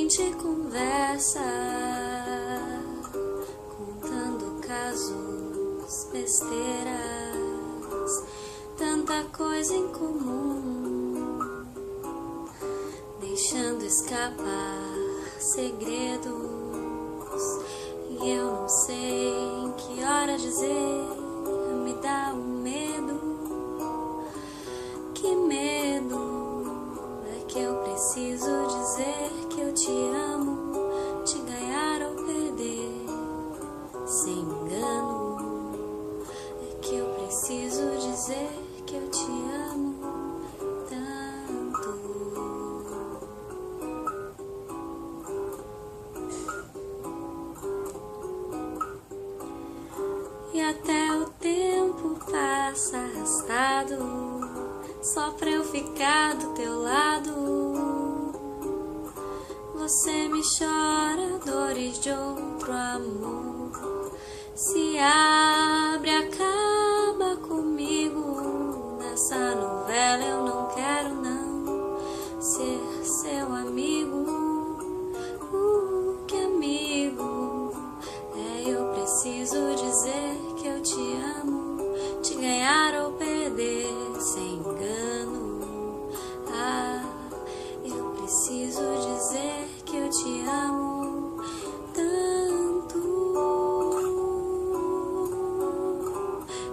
gente conversa, contando casos, besteiras, tanta coisa em comum, deixando escapar segredos, e eu não sei em que hora dizer, me dá um medo. Que medo é que eu preciso dizer que eu te amo, te ganhar ou perder, sem engano. É que eu preciso dizer que eu te amo tanto. E até o tempo passa arrastado, só pra eu ficar do teu lado. Você me chora dores de outro amor, se abre, acaba comigo. Nessa novela eu não quero não ser seu amigo. Que amigo é? Eu preciso dizer que eu te amo, te ganhar ou perder, sem engano. Eu preciso dizer que eu te amo tanto.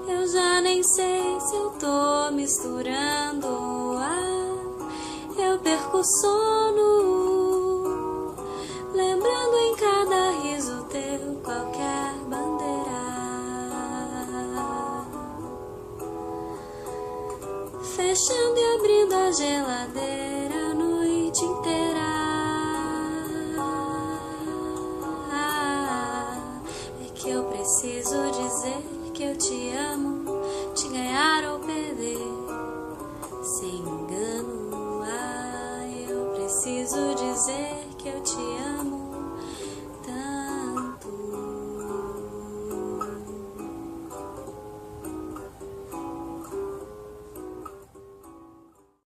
Eu já nem sei se eu tô misturando. Eu perco o sono, lembrando em cada riso teu qualquer bandeira, fechando e abrindo a geladeira a noite inteira. É que eu preciso dizer que eu te amo, te ganhar ou perder, sem engano. Eu preciso dizer que eu te amo